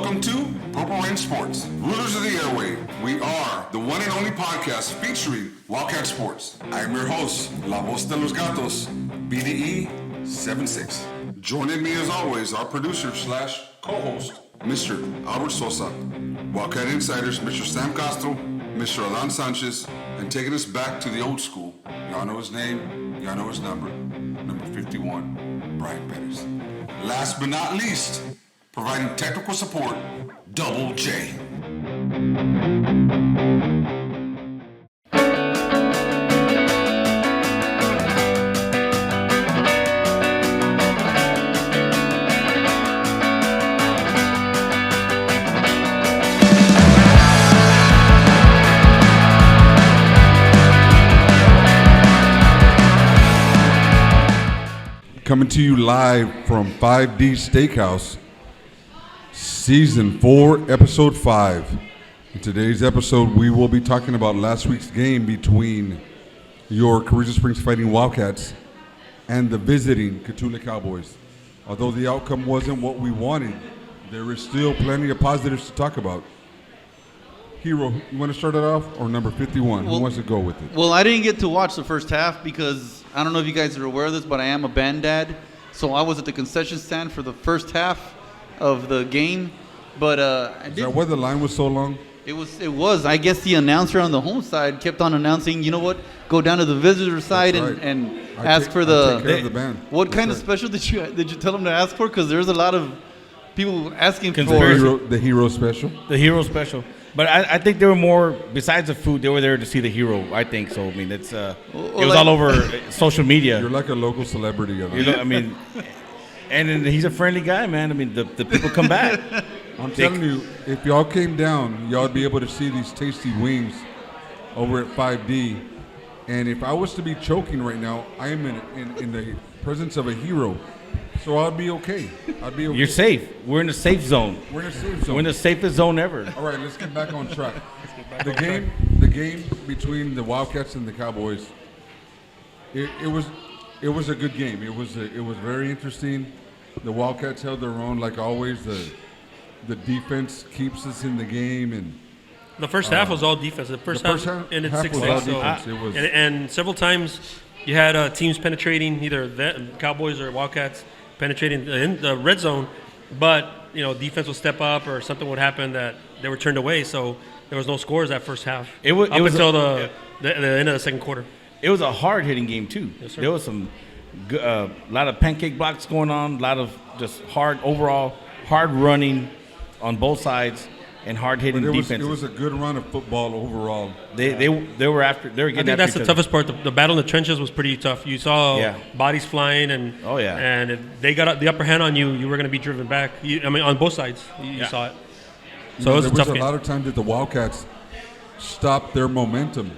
Welcome to Purple Rain Sports, rulers of the airway. We are the one and only podcast featuring Wildcat Sports. I am your host, La Voz de los Gatos, BDE 76. Joining me as always, our producer / co-host, Mr. Albert Sosa. Wildcat Insiders, Mr. Sam Castro, Mr. Alan Sanchez, and taking us back to the old school. Y'all know his name, y'all know his number 51, Brian Perez. Last but not least, providing technical support, Double J. Coming to you live from 5D Steakhouse, Season 4, Episode 5. In today's episode, we will be talking about last week's game between your Carrizo Springs Fighting Wildcats and the visiting Cotulla Cowboys. Although the outcome wasn't what we wanted, there is still plenty of positives to talk about. Hero, you want to start it off, or number 51? Who wants to go with it? Well, I didn't get to watch the first half because I don't know if you guys are aware of this, but I am a band dad. So I was at the concession stand for the first half of the game. But Is that why the line was so long? It was. I guess the announcer on the home side kept on announcing, you know what, go down to the visitor side and ask for the. Take care of the band. What kind of special did you tell them to ask for? Because there's a lot of people asking for the hero special. The hero special. But I think there were more, besides the food, they were there to see the hero, I think. So, I mean, it was all over social media. You're like a local celebrity. I mean, and he's a friendly guy, man. I mean, the people come back. I'm telling you, if y'all came down, y'all would be able to see these tasty wings over at 5D. And if I was to be choking right now, I am in the presence of a hero. So I'd be okay. You're safe. We're in a safe zone. We're in a safe zone. We're in the safest zone ever. All right, let's get back on track. The game between the Wildcats and the Cowboys. It was a good game. It was very interesting. The Wildcats held their own like always. The defense keeps us in the game, and the first half was all defense. The first half ended 6-6. And several times you had teams penetrating, either the Cowboys or Wildcats penetrating in the red zone, but defense would step up or something would happen that they were turned away. So there was no scores that first half. It was until the end of the second quarter. It was a hard hitting game too. Yes, sir. There was some lot of pancake blocks going on, a lot of just hard running on both sides. And hard-hitting defense. It was a good run of football overall. They were getting after. I think that's the toughest part. The battle in the trenches was pretty tough. You saw bodies flying, and and if they got the upper hand on you, you were going to be driven back. On both sides, you saw it. So it was a tough game. There was a lot of times that the Wildcats stopped their momentum,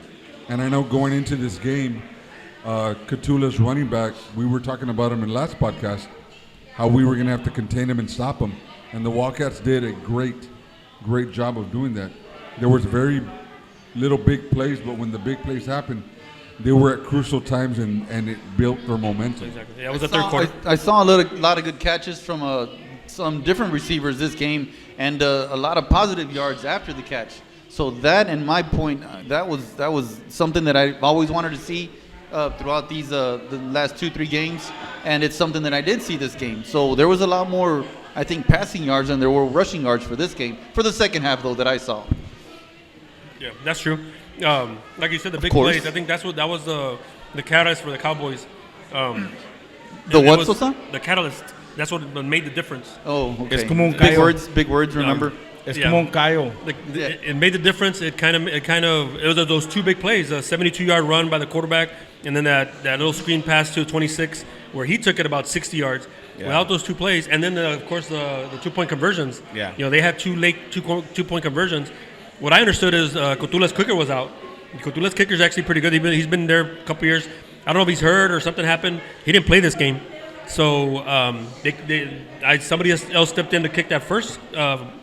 and I know going into this game, Cotulla's running back, we were talking about him in the last podcast, how we were going to have to contain him and stop him, and the Wildcats did a great job of doing that. There was very little big plays, but when the big plays happened, they were at crucial times, and it built their momentum. Exactly. Yeah, it was the third quarter. I saw a lot of good catches from some different receivers this game, and a lot of positive yards after the catch. So that, and my point, that was something that I always wanted to see throughout these the last 2-3 games, and it's something that I did see this game. So there was a lot more, I think, passing yards than there were rushing yards for this game. For the second half, though, that I saw. Yeah, that's true. Like you said, the big plays. I think that was the catalyst for the Cowboys. The what, Sosa? The catalyst. That's what made the difference. Oh, okay. Es como un big words. Remember? Es como un callo. It made the difference. It was those two big plays: a 72-yard run by the quarterback, and then that little screen pass to 26, where he took it about 60 yards. Yeah. Without those two plays, and then of course the 2-point conversions. Yeah. They had two late 2-point conversions. What I understood is Cotulla's kicker was out. Cotulla's kicker is actually pretty good. He's been there a couple years. I don't know if he's hurt or something happened. He didn't play this game, so somebody else stepped in to kick that first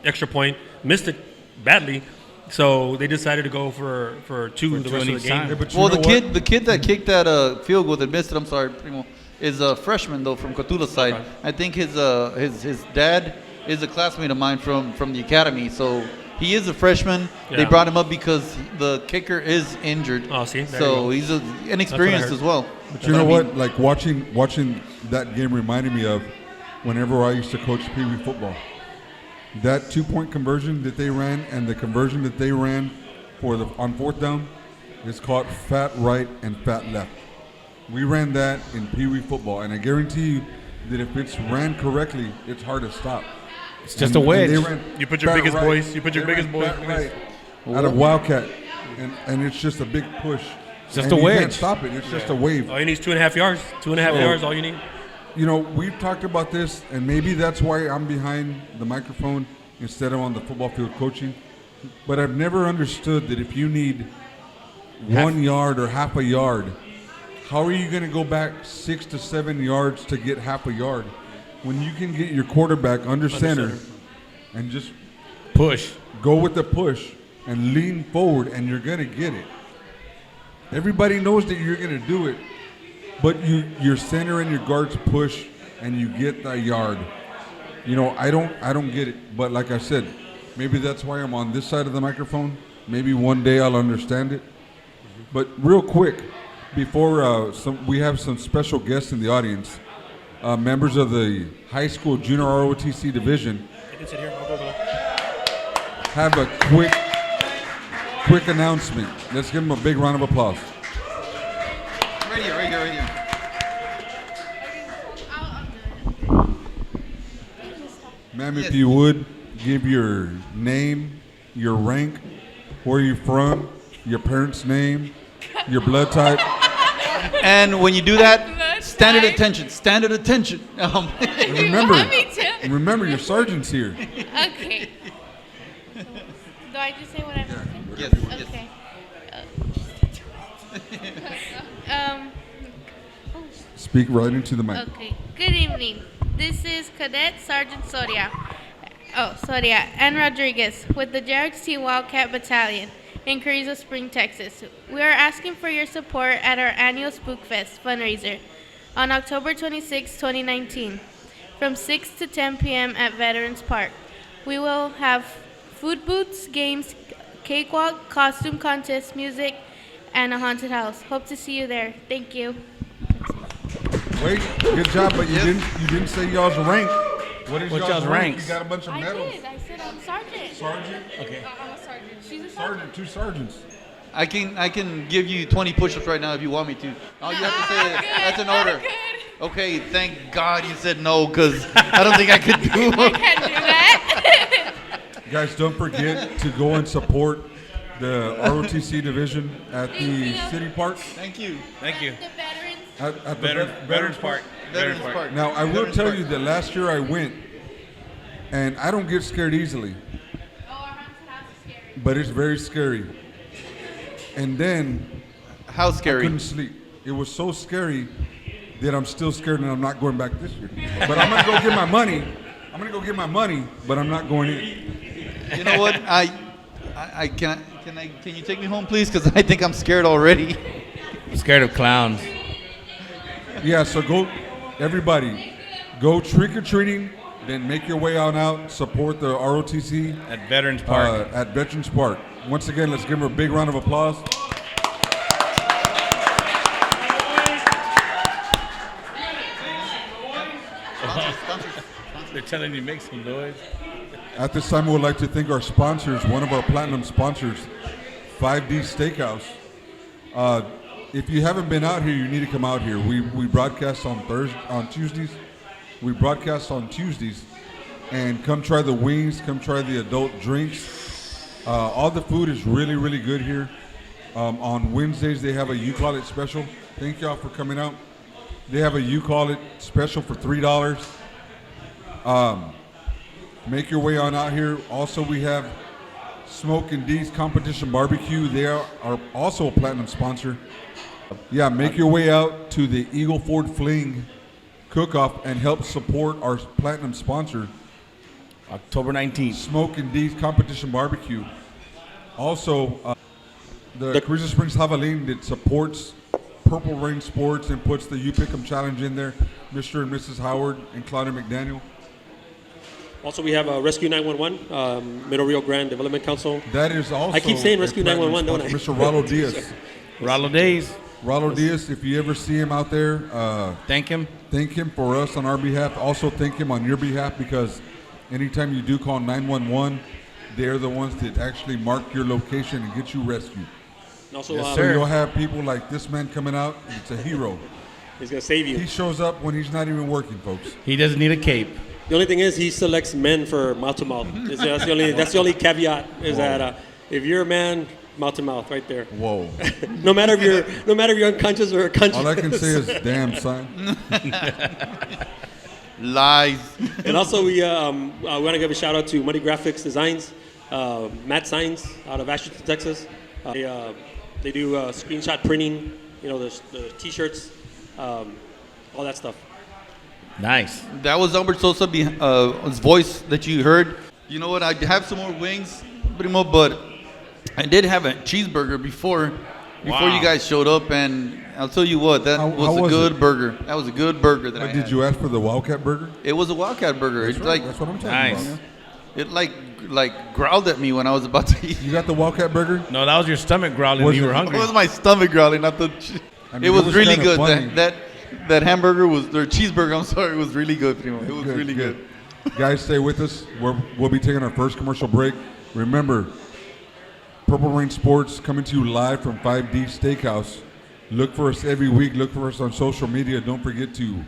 extra point, missed it badly. So they decided to go for two the rest of the game. Yeah, well, the kid that kicked that field goal that missed it, I'm sorry, Primo, is a freshman though from Cotulla's side. Okay. I think his dad is a classmate of mine from the academy. So he is a freshman. Yeah. They brought him up because the kicker is injured. Oh, see? There you So go. he's inexperienced heard. as well. But you know what? Like watching that game reminded me of whenever I used to coach Pee Wee football. That 2-point conversion that they ran and the conversion that they ran on fourth down is called fat right and fat left. We ran that in Pee Wee football, and I guarantee you that if it's ran correctly, it's hard to stop. It's just a wedge. You put your fat biggest right. boys. You put your They biggest ran boys. fat right out of Wildcat, and it's just a big push. It's just And a you can't wedge. stop it. It's just a wave. All you need is 2.5 yards. 2.5 yards. All you need. You know, we've talked about this, and maybe that's why I'm behind the microphone instead of on the football field coaching. But I've never understood that if you need 1 yard or half a yard, how are you going to go back 6 to 7 yards to get half a yard when you can get your quarterback under center and just Push. go with the push and lean forward, and you're going to get it. Everybody knows that you're going to do it, but your center and your guards push, and you get the yard. You know, I don't get it. But like I said, maybe that's why I'm on this side of the microphone. Maybe one day I'll understand it. But real quick, before we have some special guests in the audience, members of the high school junior ROTC division. You can sit here. I'll go below. Have a quick announcement. Let's give them a big round of applause. Right here. Ma'am, Yes. if you would, give your name, your rank, where you're from, your parents' name, your blood type. And when you do that, Blood stand at type. attention. Stand at attention. And Want me to? remember, your sergeant's here. Okay. Do I just say what I'm thinking? Yes, yes. Okay. Speak right into the mic. Okay. Good evening. This is Cadet Sergeant Soria. And Rodriguez with the JROTC Wildcat Battalion in Carrizo Springs, Texas. We are asking for your support at our annual Spookfest fundraiser on October 26, 2019, from 6 to 10 p.m. at Veterans Park. We will have food booths, games, cakewalk, costume contest, music, and a haunted house. Hope to see you there. Thank you. Wait, good job, but you didn't say y'all's rank. What is What's y'all's y'all's rank? ranks? You got a bunch of I medals. did. I said I'm sergeant. Sergeant, Okay. I'm a sergeant. She's a sergeant. sergeant, 2 sergeants. I can give you 20 push-ups right now if you want me to. All you have to say is, that's an order. Okay, thank God you said no, because I don't think I could do I it. can't do that. Guys, don't forget to go and support the ROTC division at the city park. Thank you. Thank you. The veterans. At the Veterans Park. Veterans Park. Now, I will Veterans tell Park. you that last year I went, and I don't get scared easily, Oh, our haunted house is scary. but it's very scary. And then How I scary. couldn't sleep. It was so scary that I'm still scared, and I'm not going back this year. But I'm gonna go get my money. But I'm not going in. You know what? Can you take me home, please? Because I think I'm scared already. I'm scared of clowns. Yeah, so everybody, go trick or treating, then make your way on out. Support the ROTC At Veterans Park. at Veterans Park. Once again, let's give them a big round of applause. They're telling you make some noise. At this time, we would like to thank our sponsors, one of our platinum sponsors, 5D Steakhouse. If you haven't been out here, you need to come out here. We broadcast on Tuesdays. We broadcast on Tuesdays, and come try the wings. Come try the adult drinks. All the food is really, really good here. On Wednesdays, they have a You Call It special. Thank y'all for coming out. They have a You Call It special for $3. Make your way on out here. Also, we have Smoke and D's Competition Barbecue. They are also a platinum sponsor. Yeah, make your way out to the Eagle Ford Fling Cook-Off and help support our platinum sponsor, October 19th. Smoke and D's Competition Barbecue. Also, the Carrizo Springs Javelin that supports Purple Rain Sports and puts the You Pick 'em Challenge in there, Mr. and Mrs. Howard and Claudia McDaniel. Also, we have Rescue 911, Middle Rio Grande Development Council. That is also. I keep saying Rescue 911, don't I? Mr. Rollo Diaz. Rollo Days. Rollo Diaz, if you ever see him out there, Thank him. thank him for us on our behalf. Also thank him on your behalf, because anytime you do call 911, they're the ones that actually mark your location and get you rescued. And also, Yes, So sir. you'll have people like this man coming out. It's a hero. he's going to save you. He shows up when he's not even working, folks. He doesn't need a cape. The only thing is he selects men for mouth to mouth. That's the only caveat is that if you're a man, mouth to mouth right there. Whoa. No matter if you're unconscious or conscious. All I can say is, damn, son. Lies. And also we want to give a shout out to Money Graphics Designs, Matt Signs out of Ashton, Texas. They do screenshot printing, the T-shirts, all that stuff. Nice. That was Albert Sosa, his voice that you heard. You know what? I have some more wings, Primo, but I did have a cheeseburger before Wow. you guys showed up, and I'll tell you what, that How was a was good it? burger. That was a good burger that I Did had. you ask for the Wildcat burger? It was a Wildcat burger. That's It's right. like That's what I'm talking Nice. about. it like growled at me when I was about to eat. You got the Wildcat burger? No, that was your stomach growling Was when you it- were It hungry. was my stomach growling, not the. I mean, it was it was really kinda good. funny. That hamburger was, or cheeseburger. I'm sorry, it was really good, Primo. It was Good, really good. Guys, stay with us. We'll be taking our first commercial break. Remember, Purple Rain Sports coming to you live from 5D Steakhouse. Look for us every week. Look for us on social media. Don't forget to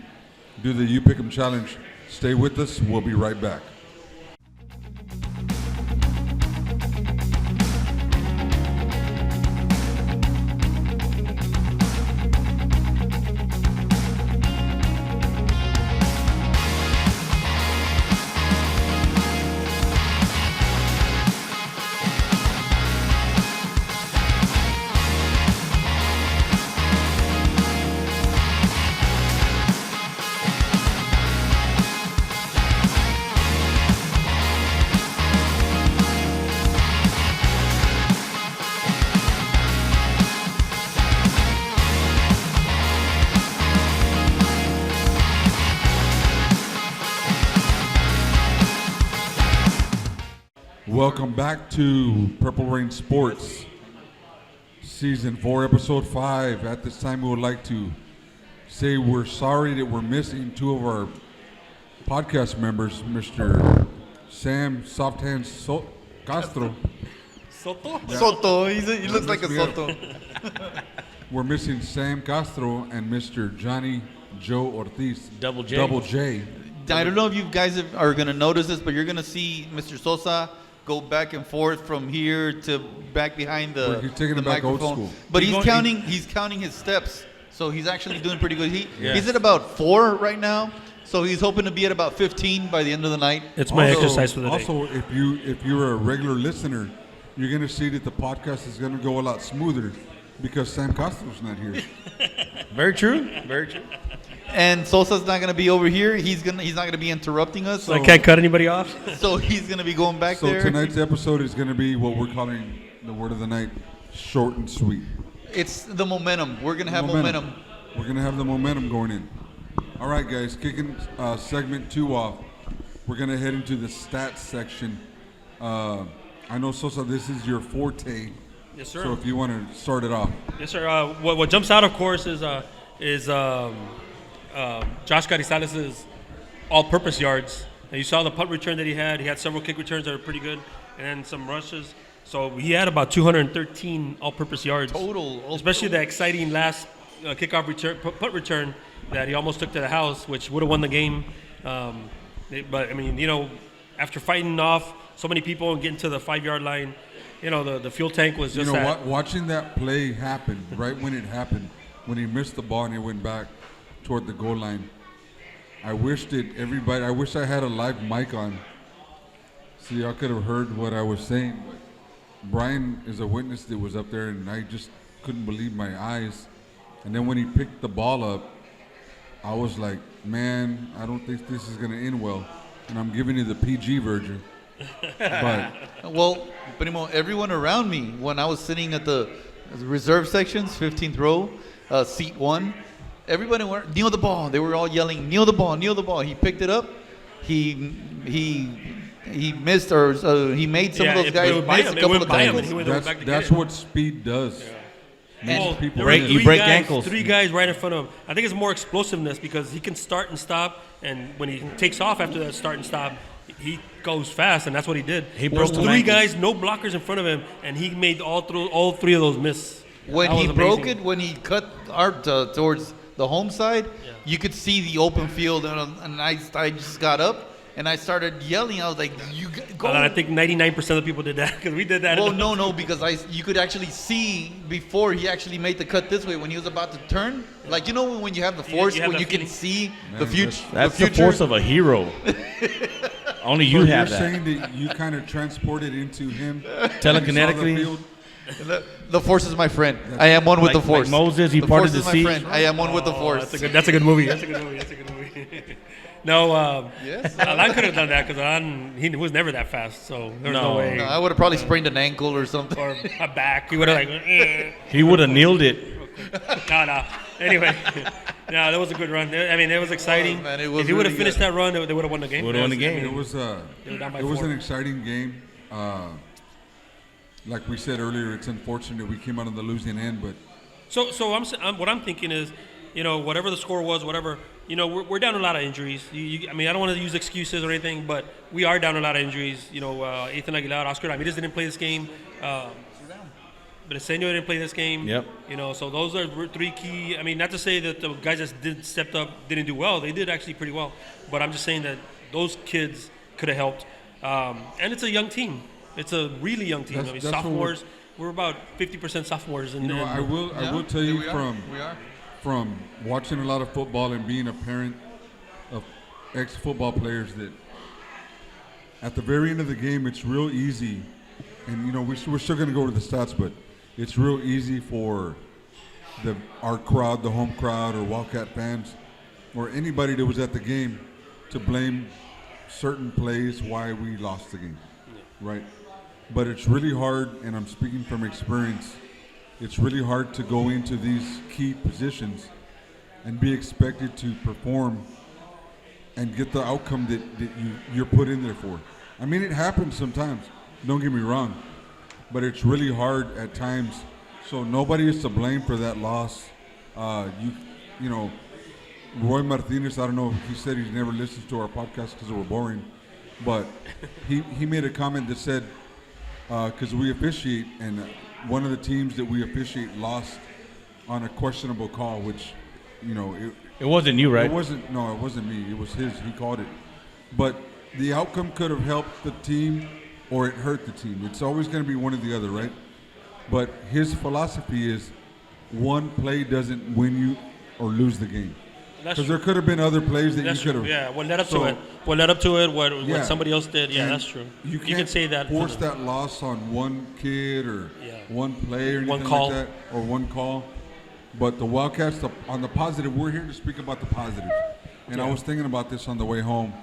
do the You Pick 'em challenge. Stay with us. We'll be right back. Welcome back to Purple Rain Sports, Season 4, Episode 5. At this time, we would like to say we're sorry that we're missing two of our podcast members, Mr. Sam Soft Hands Castro. Soto. He looks like a Soto. We're missing Sam Castro and Mr. Johnny Joe Ortiz. Double J. Double J. I don't know if you guys are going to notice this, but you're going to see Mr. Sosa go back and forth from here to back behind the He's taking the it back old microphone. school. But He's he's counting his steps, so he's actually doing pretty good. Yeah. He's at about 4 right now, so he's hoping to be at about 15 by the end of the night. It's my Also- exercise for the day. Also, if you're a regular listener, you're going to see that the podcast is going to go a lot smoother because Sam Castro's not here. Very true. Very true. And Sosa's not going to be over here. He's not going to be interrupting us. So I can't cut anybody off. So he's going to be going back So there. tonight's episode is going to be what we're calling the word of the night, short and sweet. It's the momentum. We're going to have momentum. We're going to have the momentum going in. All right, guys, kicking segment 2 off. We're going to head into the stats section. I know, Sosa, this is your forte. Yes, sir. So if you want to start it off. Yes, sir. What jumps out, of course, is Josh Carizales' all-purpose yards. And you saw the punt return that he had. He had several kick returns that were pretty good, and then some rushes. So he had about 213 all-purpose yards. Total. Especially the exciting last kickoff return, punt return that he almost took to the house, which would have won the game. But, I mean, after fighting off so many people and getting to the 5-yard line, the fuel tank was just that. Watching that play happen, right when it happened, when he missed the ball and he went back toward the goal line, I wish I had a live mic on so y'all could have heard what I was saying. But Brian is a witness that was up there, and I just couldn't believe my eyes. And then when he picked the ball up, I was like, man, I don't think this is going to end well. And I'm giving you the PG version. But Well, Primo, everyone around me, when I was sitting at the reserve sections, 15th row, seat 1, everybody were, kneel the ball. They were all yelling, kneel the ball, kneel the ball. He picked it up, he missed or he made some of those guys miss a couple of tackles. That's what speed does. Well, People you break ankles. 3 guys right in front of him. I think it's more explosiveness because he can start and stop, and when he takes off after that start and stop, he goes fast, and that's what he did. He There was broke 3 some guys, no blockers in front of him, and he made all 3 of those miss. When That he was broke amazing. it, when he cut towards the home side, you could see the open field, and I just got up and I started yelling. I was like, "You go!" And I think 99% of people did that because we did that. Well, no, because you could actually see before he actually made the cut this way when he was about to turn. Like when you have the force, you have when that you can feeling. see Man, the future. That's the force of a hero. Only you So have you're that. saying that you kind of transported into him Telekinetically? You saw the field? The force is my friend. I am one with the force. Like Moses, he the parted force the is sea. my friend. I am one with the force. That's a good movie. That's a good movie. No, Yes. Alan could have done that because he was never that fast, so there was no No. way. No, I would have probably sprained an ankle or something. Or a back. He would have He would have kneeled it. No. Anyway, no, that was a good run. I mean, it was exciting. Oh, man, it was if he would have really finished good. that run, they would have won the game. Would've won the game. It was They were down by it was 4. an exciting game. Like we said earlier, it's unfortunate we came out on the losing end, but So what I'm thinking is, whatever the score was, whatever, we're down a lot of injuries. I mean, I don't want to use excuses or anything, but we are down a lot of injuries. Ethan Aguilar, Oscar Ramirez didn't play this game. But Arsenio didn't play this game. Yep. So those are 3 key. I mean, not to say that the guys that stepped up didn't do well. They did actually pretty well. But I'm just saying that those kids could have helped. And it's a young team. It's a really young team. That's I mean, what sophomores. We're about 50% sophomores. And I will tell you from watching a lot of football and being a parent of ex-football players that at the very end of the game, it's real easy. And we're still going to go to the stats, but it's real easy for our crowd, the home crowd, or Wildcat fans, or anybody that was at the game, to blame certain plays why we lost the game, right? But it's really hard, and I'm speaking from experience. It's really hard to go into these key positions and be expected to perform and get the outcome that you're put in there for. I mean, it happens sometimes. Don't get me wrong, but it's really hard at times. So nobody is to blame for that loss. Roy Martinez, I don't know, he said he never listens to our podcast because we're boring, but he made a comment that said, because we officiate, and one of the teams that we officiate lost on a questionable call, which, It wasn't you, right? it wasn't me. It was his. He called it. But the outcome could have helped the team or it hurt the team. It's always going to be one or the other, right? But his philosophy is one play doesn't win you or lose the game. Because there could have been other plays that you could have. Yeah, what led up to it? What led up to it? What somebody else did? Yeah, And that's true. You can say that. Force that loss on one kid or one play or One anything call. like that, or one call. But the Wildcats, on the positive, we're here to speak about the positives. And I was thinking about this on the way home,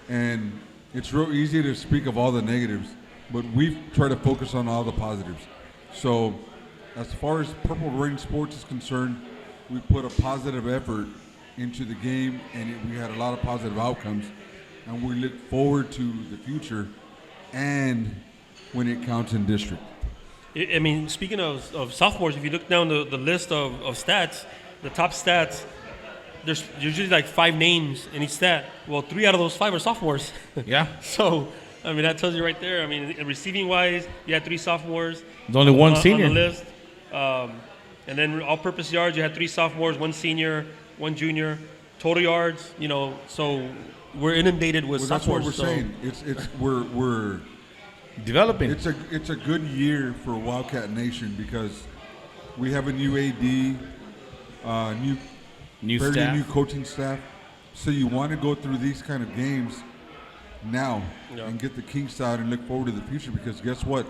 and it's real easy to speak of all the negatives, but we've tried to focus on all the positives. So, as far as Purple Rain Sports is concerned, we put a positive effort into the game, and we had a lot of positive outcomes, and we look forward to the future and when it counts in district. I mean, speaking of sophomores, if you look down the list of stats, the top stats, there's usually like 5 names in each stat. Well, 3 out of those 5 are sophomores. Yeah. So, I mean, that tells you right there. I mean, receiving-wise, you had 3 sophomores. There's only one senior. On the list. And then all-purpose yards, you had 3 sophomores, 1 senior, 1 junior. Total yards, so we're inundated with sophomores. That's what we're saying. We're Developing. It's a good year for Wildcat Nation because we have a new AD, New fairly staff. new coaching staff. So you want to go through these kind of games now and get the kinks out and look forward to the future because guess what?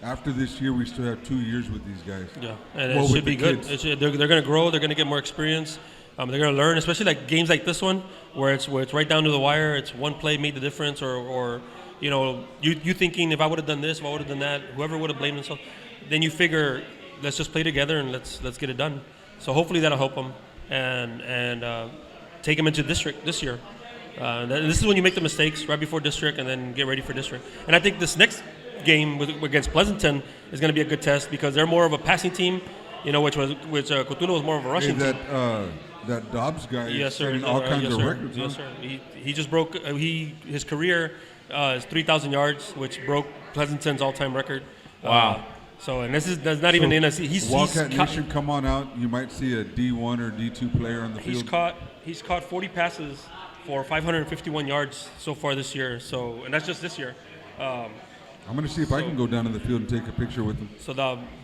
After this year, we still have 2 years with these guys. Yeah, and Well, it with should be the good. kids. They're going to grow. They're going to get more experience. They're going to learn, especially like games like this one, where it's right down to the wire. It's one play made the difference, or you thinking if I would have done this, if I would have done that, whoever would have blamed themselves, then you figure let's just play together and let's get it done. So hopefully that'll help them and take them into district this year. This is when you make the mistakes right before district and then get ready for district. And I think this next game against Pleasanton is going to be a good test because they're more of a passing team, which Cotulla was more of a rushing team. That Dobbs guy Yes, is sir. setting all kinds of records. Yes, sir. He just broke his career is 3,000 yards, which broke Pleasanton's all-time record. Wow. That's not even in NSC. Wildcat Nation, come on out. You might see a D1 or D2 player on the field. He's caught 40 passes for 551 yards so far this year. And that's just this year. I'm going to see if I can go down to the field and take a picture with him. So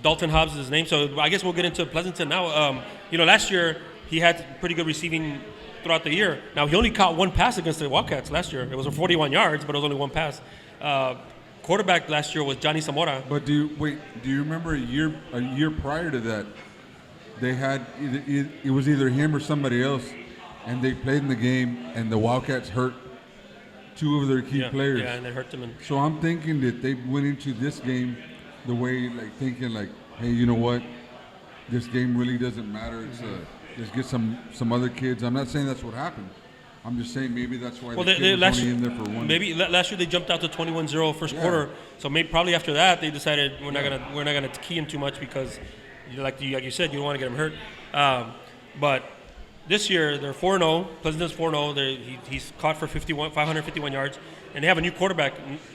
Dalton Hobbs is his name. So I guess we'll get into Pleasanton now. Last year he had pretty good receiving throughout the year. Now he only caught one pass against the Wildcats last year. It was for 41 yards, but it was only one pass. Quarterback last year was Johnny Zamora. But do you remember a year prior to that, they had it was either him or somebody else, and they played in the game, and the Wildcats hurt two of their key players. Yeah, and they hurt them. So I'm thinking that they went into this game the way, thinking hey, you know what? This game really doesn't matter. It's just get some other kids. I'm not saying that's what happened. I'm just saying maybe that's why the kid was only in there for one. Maybe last year they jumped out to 21-0 first quarter. So probably after that they decided we're not gonna key him too much because, like you said, you don't want to get him hurt. But this year they're 4-0. Pleasanton's 4-0. He's caught for 551 yards, and they have a new quarterback.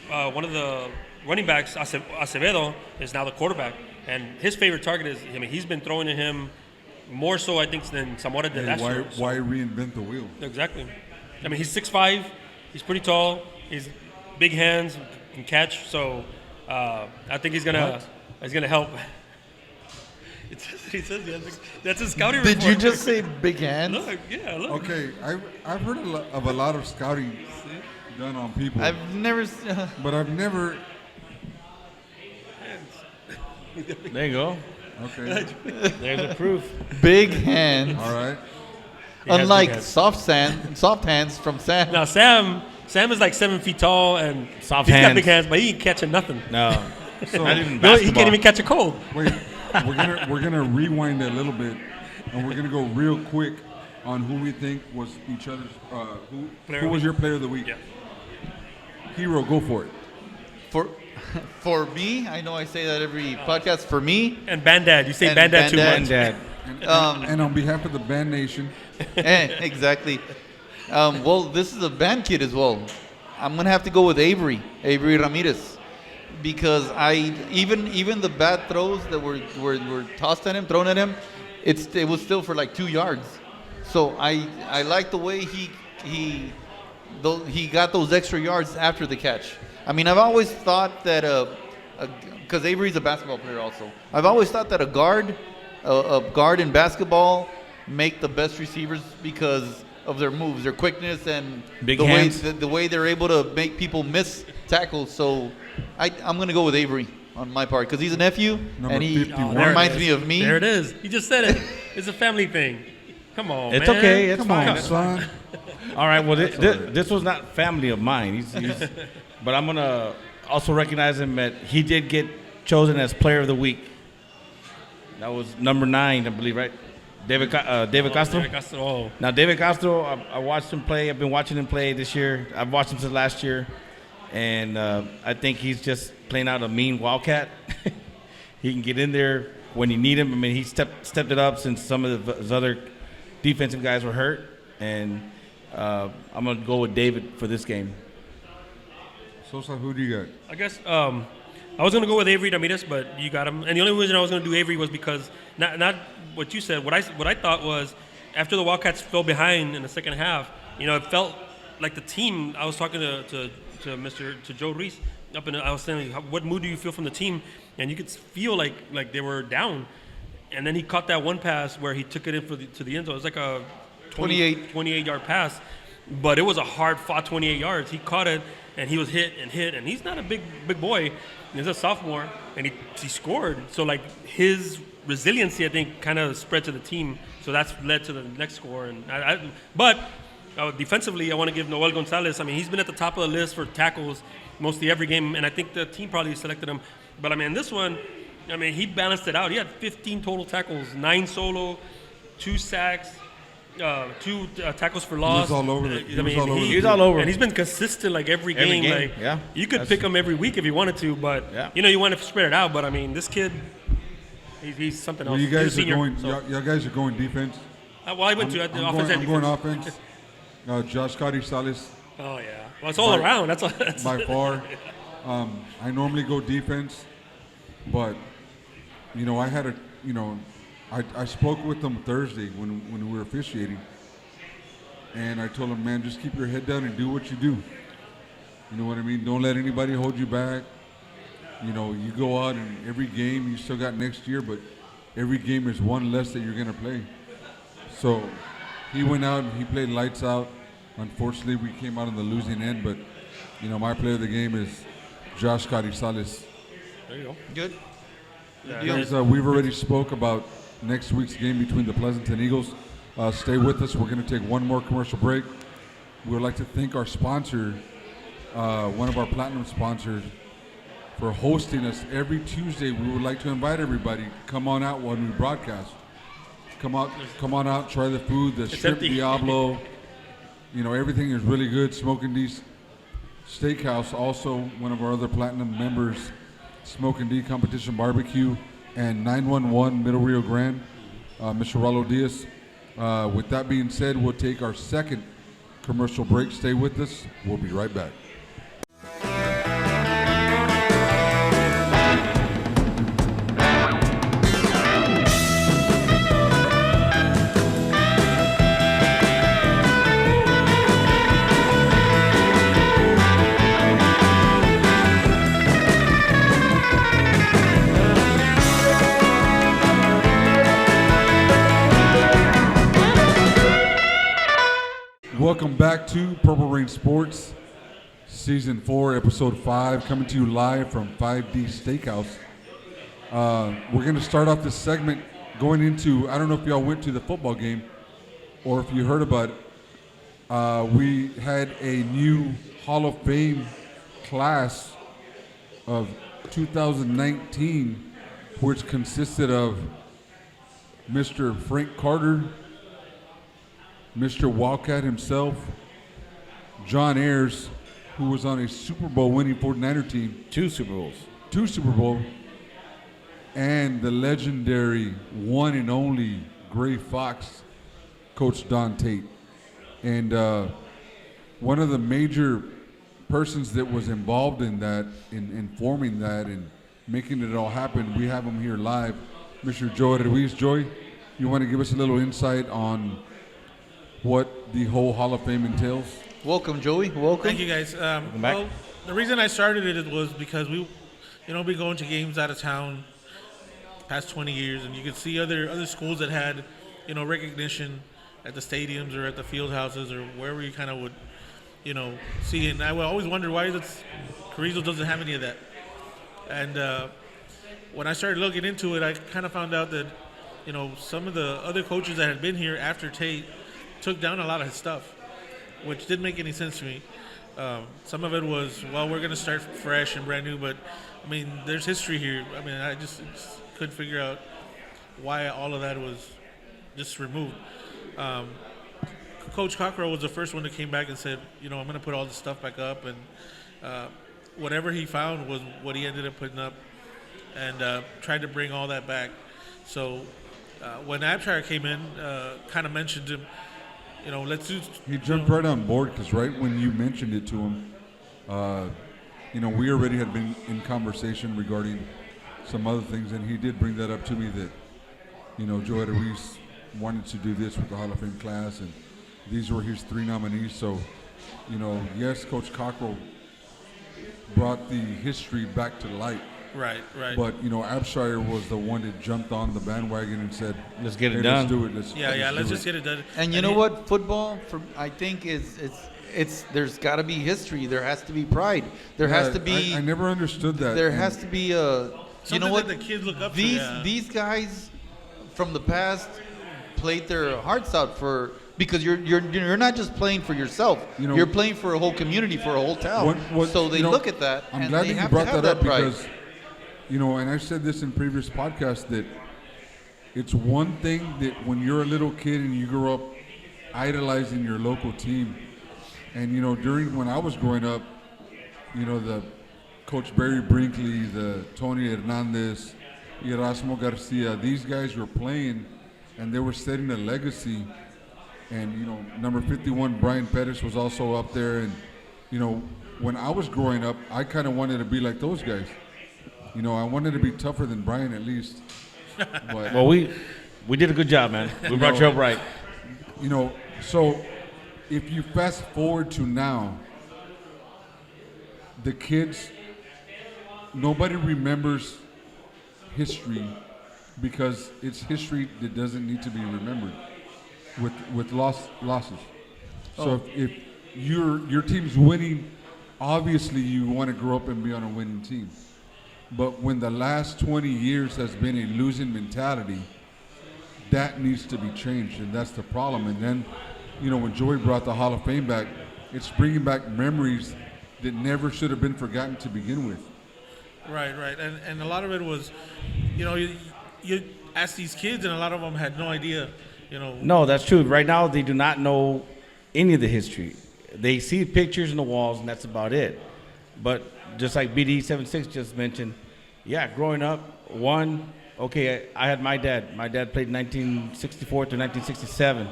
One of the running backs, Acevedo, is now the quarterback, and his favorite target is. He's been throwing to him more so, I think, than Zamora did last year. Why reinvent the wheel? Exactly. He's 6'5". He's pretty tall. He's big hands, can catch. So I think he's gonna help. He says that's his scouting report. Did you just say big hands? Look. Okay, I've heard of a lot of scouting done on people. I've never. But I've never. There you go. Okay. There's the proof. Big hands. All right. Unlike soft hands from Sam. Now Sam is like 7 feet tall and he's got big hands, but he ain't catching nothing. No. So Not even basketball. He can't even catch a cold. wait, we're gonna rewind a little bit, and we're gonna go real quick on who we think was each other's. Who was your player of the week? Yeah. Hero, go for it. For me, I know I say that every podcast. For me, And Bandad, you say And Bandad too much. Bandad. And on behalf of the band nation, exactly. Well, this is a band kid as well. I'm gonna have to go with Avery Ramirez, because even the bad throws that were tossed at him, thrown at him, it was still for like 2 yards. So I like the way he got those extra yards after the catch. I've always thought that because Avery's a basketball player also. I've always thought that a guard in basketball make the best receivers because of their moves, their quickness, and Big hands. the way they're able to make people miss tackles. So I'm going to go with Avery on my part because he's a nephew Number and he 51. reminds me of me. There it is. You just said it. It's a family thing. Come on, It's man. okay. It's come fine. on, son. All right. Well, this was not family of mine. He's but I'm gonna also recognize him that he did get chosen as Player of the Week. That was number 9, I believe, right? David Castro. David Castro. Now, David Castro, I watched him play. I've been watching him play this year. I've watched him since last year, and I think he's just playing out a mean Wildcat. He can get in there when you need him. He stepped it up since some of his other defensive guys were hurt, and I'm gonna go with David for this game. Sosa, who do you got? I guess I was going to go with Avery Ramirez, but you got him. And the only reason I was going to do Avery was because not what you said. What I thought was after the Wildcats fell behind in the second half, it felt like the team. I was talking to Joe Reese I was saying, what mood do you feel from the team? And you could feel like they were down. And then he caught that one pass where he took it in to the end zone. It was like a 28-yard pass, but it was a hard-fought 28 yards. He caught it. And he was hit, and he's not a big boy. He's a sophomore, and he scored. So, his resiliency, I think, kind of spread to the team. So that's led to the next score. But defensively, I want to give Noel Gonzalez. He's been at the top of the list for tackles mostly every game, and I think the team probably selected him. But, this one, he balanced it out. He had 15 total tackles, 9 solo, 2 sacks. 2 tackles for loss. all over the- he was all over the He's all over. And he's been consistent like every Every game. game, Like, yeah. You could That's- pick him every week if you wanted to, but Yeah. you want to spread it out. But I mean, this kid, he's something else. Well, you He's a guys are senior, going. so- y'all guys are going defense. well, I went to the offense and I'm going defense. offense. Josh Carrizales Oh yeah. Well, it's all around. That's all. by far. I normally go defense, but I had a I spoke with them Thursday when we were officiating, and I told them, man, just keep your head down and do what you do. You know what I mean? Don't let anybody hold you back. You go out and every game you still got next year, but every game is one less that you're gonna play. So he went out and he played lights out. Unfortunately, we came out on the losing end, but my player of the game is Josh Carrizales. There you go. Good. Guys, we've already spoke about next week's game between the Pleasanton Eagles. Stay with us. We're going to take one more commercial break. We would like to thank our sponsor, one of our platinum sponsors, for hosting us every Tuesday. We would like to invite everybody to come on out when we broadcast. Come on out, try the food, the shrimp empty. Diablo. Everything is really good. Smoking D's Steakhouse, also one of our other platinum members, Smoking D Competition Barbecue, and 911 Middle Rio Grande, Mr. Ralo Diaz. With that being said, we'll take our second commercial break. Stay with us. We'll be right back. Welcome back to Purple Rain Sports, Season 4, Episode 5, coming to you live from 5D Steakhouse. We're going to start off this segment going into, I don't know if y'all went to the football game or if you heard about it. We had a new Hall of Fame class of 2019, which consisted of Mr. Frank Carter, Mr. Wildcat himself, John Ayers, who was on a Super Bowl winning 49er team, 2 Super Bowls. 2 Super Bowl, and the legendary one and only Gray Fox, Coach Don Tate. And one of the major persons that was involved in that, in forming that and making it all happen, we have him here live, Mr. Joey Ruiz. Joey, you want to give us a little insight on what the whole Hall of Fame entails? Welcome, Joey. Welcome. Thank you, guys. Well, the reason I started it was because we be going to games out of town past 20 years, and you could see other schools that had, recognition at the stadiums or at the field houses or wherever you kind of would, see it. And I would always wonder why Carrizo doesn't have any of that. And when I started looking into it, I kind of found out that, some of the other coaches that had been here after Tate took down a lot of his stuff, which didn't make any sense to me. Some of it was, well, we're going to start fresh and brand new, but, there's history here. I just couldn't figure out why all of that was just removed. Coach Cockrell was the first one that came back and said, I'm going to put all this stuff back up, and whatever he found was what he ended up putting up, and tried to bring all that back. So when Abshire came in, kind of mentioned him, let's do. He jumped right on board because right when you mentioned it to him, we already had been in conversation regarding some other things, and he did bring that up to me that, Joey Ruiz wanted to do this with the Hall of Fame class, and these were his 3 nominees. So, yes, Coach Cockrell brought the history back to light. Right. But, Abshire was the one that jumped on the bandwagon and said, Let's get it hey, done. Let's do it. Let's just get it done. And you know what? Football, I think, it's there's got to be history. There has to be pride. There has to be. I never understood that. There has to be a. Something you know what? that the kids look up these to. These guys from the past played their hearts out because you're not just playing for yourself. You're playing for a whole community, for a whole town. So they look at that. I'm and glad they that you have brought to have that up pride. because, and I said this in previous podcasts that it's one thing that when you're a little kid and you grow up idolizing your local team. And, during when I was growing up, the Coach Barry Brinkley, the Tony Hernandez, Erasmo Garcia, these guys were playing and they were setting a legacy. And, number 51, Brian Pettis was also up there. And, when I was growing up, I kind of wanted to be like those guys. I wanted to be tougher than Brian at least. But, Well, we did a good job, man. We brought you up right. So if you fast forward to now, the kids, nobody remembers history because it's history that doesn't need to be remembered with losses. So if your team's winning, obviously you want to grow up and be on a winning team. But when the last 20 years has been a losing mentality, that needs to be changed, and that's the problem. And then, when Joey brought the Hall of Fame back, it's bringing back memories that never should have been forgotten to begin with. Right. And a lot of it was, you ask these kids, and a lot of them had no idea, No, that's true. Right now, they do not know any of the history. They see pictures on the walls, and that's about it. But just like BD76 just mentioned, growing up, I had my dad. My dad played 1964 to 1967.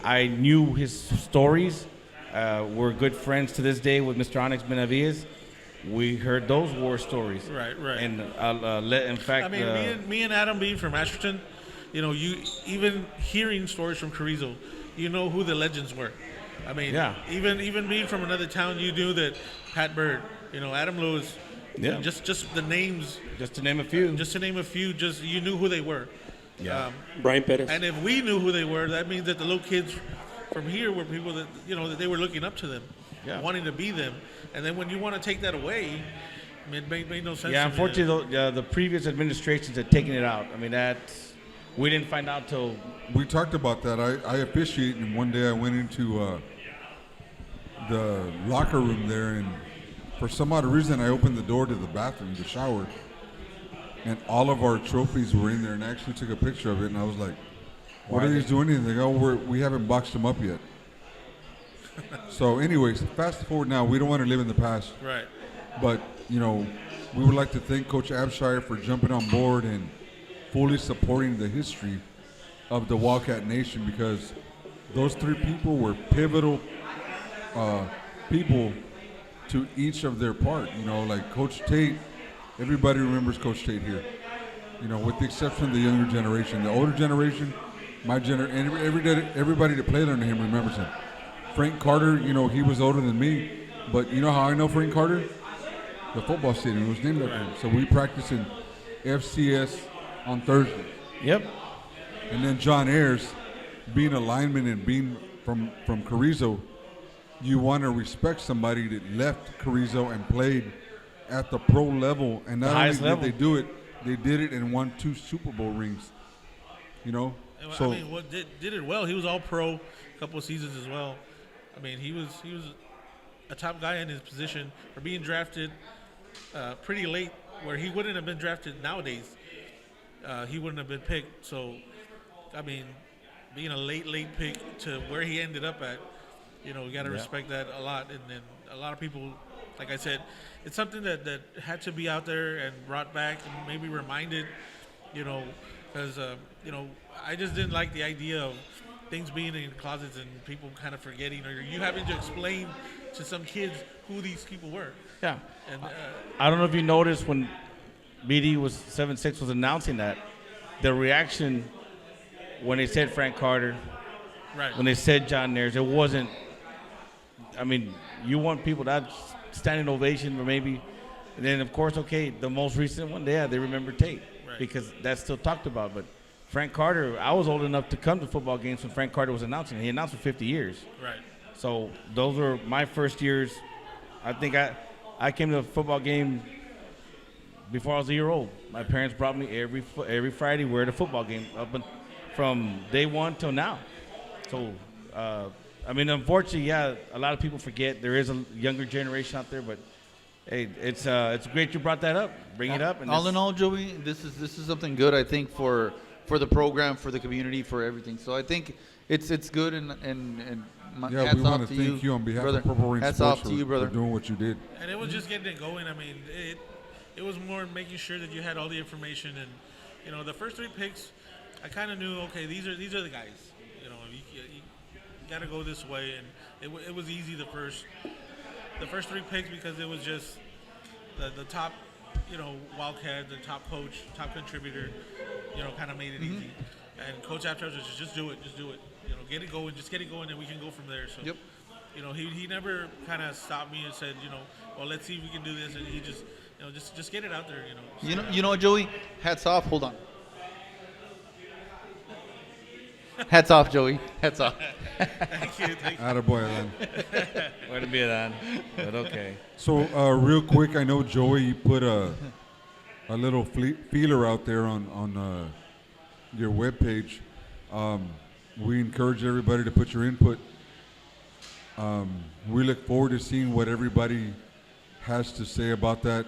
I knew his stories. We're good friends to this day with Mr. Onyx Benavides. We heard those war stories. Right. And in fact, me and Adam being from Ashton, you even hearing stories from Carrizo, who the legends were. Even being from another town, you knew that Pat Bird, Adam Lewis, just the names. Just to name a few. You knew who they were. Yeah. Brian Pettis. And if we knew who they were, that means that the little kids from here were people that, that they were looking up to them, wanting to be them. And then when you want to take that away, it made no sense. Yeah, unfortunately, the previous administrations had taken it out. We didn't find out till. We talked about that. I officiate, and one day I went into the locker room there, and for some odd reason, I opened the door to the bathroom, the shower, and all of our trophies were in there, and I actually took a picture of it, and I was like, what are these doing? And they go, we haven't boxed them up yet. So anyways, fast forward now, we don't want to live in the past. Right. But, we would like to thank Coach Abshire for jumping on board and fully supporting the history of the Wildcat Nation, because those three people were pivotal people to each of their part. Like Coach Tate, everybody remembers Coach Tate here. With the exception of the younger generation. The older generation, everybody that played under him remembers him. Frank Carter, he was older than me, but you know how I know Frank Carter? The football stadium was named after him. So we practiced in FCS on Thursday. Yep. And then John Ayers, being a lineman and being from Carrizo, you want to respect somebody that left Carrizo and played at the pro level. And not only did they do it, they did it and won 2 Super Bowl rings. So did it well. He was all pro a couple of seasons as well. He was a top guy in his position for being drafted pretty late, where he wouldn't have been drafted nowadays. He wouldn't have been picked. So, being a late pick to where he ended up at, we got to respect that a lot. And then a lot of people, like I said, it's something that had to be out there and brought back and maybe reminded, because, I just didn't like the idea of things being in closets and people kind of forgetting, or you having to explain to some kids who these people were. Yeah. And I don't know if you noticed when BD was 7-6 was announcing that, the reaction when they said Frank Carter, right, when they said John Ayers, it wasn't. You want people that standing ovation, or maybe, and then of course, the most recent one, they remember Tate, right, because that's still talked about. But Frank Carter, I was old enough to come to football games when Frank Carter was announcing. He announced for 50 years. right. So those were my first years. I think I came to a football game before I was a year old. My parents brought me every Friday. We're at a football game from day one till now. So, unfortunately, a lot of people forget. There is a younger generation out there, but hey, it's great you brought that up. Bring it up. And all in all, Joey, this is something good, I think, for the program, for the community, for everything. So I think it's good and my Yeah, hats we want off to to thank you on behalf brother. of Purple Rain Hats Sports off to you, brother. for doing what you did. And it was just getting it going. I mean, it was more making sure that you had all the information, and you know, the first 3 picks, I kind of knew, okay, these are the guys. You know, you got to go this way, and it was easy the first 3 picks because it was just the top, you know, Wildcat, the top coach, top contributor, you know, kind of made it easy. And Coach after was just do it. You know, get it going, and we can go from there. So, Yep. you know, he never kind of stopped me and said, you know, well, let's see if we can do this. And he just, you know, just get it out there, you know. You know, Joey, hats off. Hold on. Hats off, Joey. Hats off. Thank you. Attaboy, Alan. Way to be that, but okay. So real quick, I know Joey, you put a little feeler out there on your webpage. We encourage everybody to put your input. We look forward to seeing what everybody has to say about that.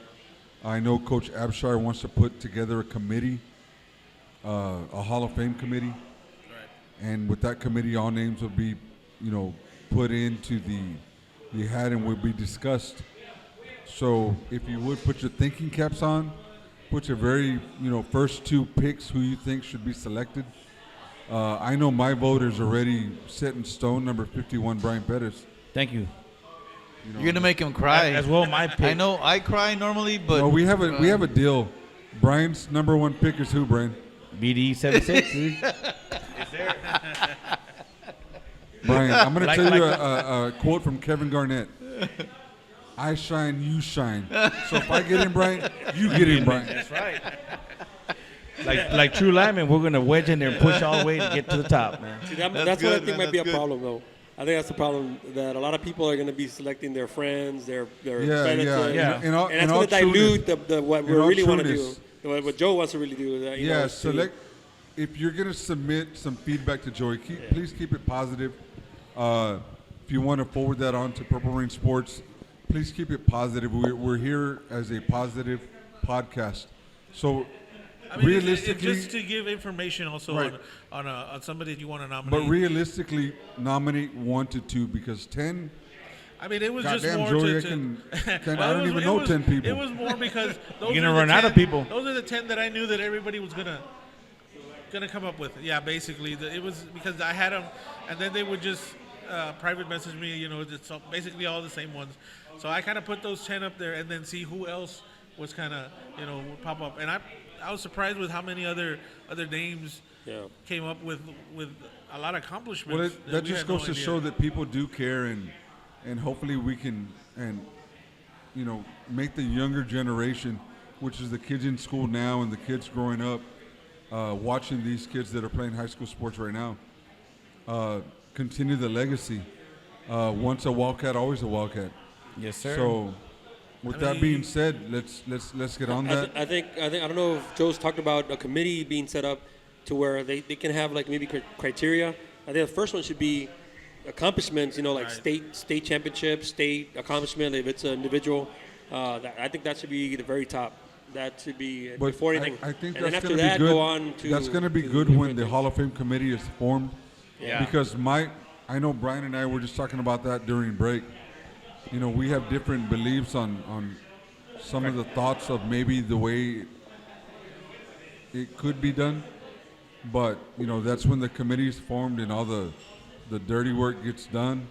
I know Coach Abshire wants to put together a committee, a Hall of Fame committee. And with that committee, all names will be, you know, put into the hat and will be discussed. So if you would put your thinking caps on, put your very, you know, first 2 picks who you think should be selected. I know my vote is already set in stone, number 51, Brian Pettis. Thank you. You know, You're gonna make him cry. As well, my pick. I know I cry normally, but well, we have a deal. Brian's number 1 pick is who, Brian? BD 76. Brian, I'm going to tell you a quote from Kevin Garnett. I shine, you shine. So if I get in, Brian, you get in, Brian. That's right. Like true linemen, we're gonna wedge in there and push all the way to get to the top, man. See, that's what good, I think man. might be a That's good. problem, though. I think that's the problem, that a lot of people are going to be selecting their friends, their Yeah. relatives. In all And that's going to dilute what we in all really want to do. trueness. What Joe wants to really do. You know, is to- If you're going to submit some feedback to Joey, please keep it positive. If you want to forward that on to Purple Rain Sports, please keep it positive. We're here as a positive podcast. So I mean, realistically, just to give information also Right. on somebody you want to nominate. but realistically, nominate 1 to 2 because 10. I mean, it was just Goddamn, more Joey, I to can- Well, I don't even know 10 people. It was more because those You're gonna are the run out 10 of people. Those are the 10 that I knew that everybody was gonna come up with. Yeah, basically, it was because I had them, and then they would just private message me. You know, it's basically all the same ones. So I kind of put those 10 up there, and then see who else was kind of would pop up. And I was surprised with how many other names came up with a lot of accomplishments. Well, that we just had no goes to idea. show that people do care, and hopefully we can make the younger generation, which is the kids in school now and the kids growing up, watching these kids that are playing high school sports right now, continue the legacy. Once a Wildcat, always a Wildcat. Yes, sir. So, with that being said, let's get on that. I think I don't know if Joe's talked about a committee being set up to where they can have like maybe criteria. I think the first one should be accomplishments. Like state championship, state accomplishment. If it's an individual, I think that should be the very top. That should be But before anything. I think and then that's after going to that, be good. go on to. That's going to be to good the when the different Hall of Fame committee is formed. Yeah. Because I know Brian and I were just talking about that during break. We have different beliefs on some of the thoughts of maybe the way it could be done. But, that's when the committee is formed and all the dirty work gets done.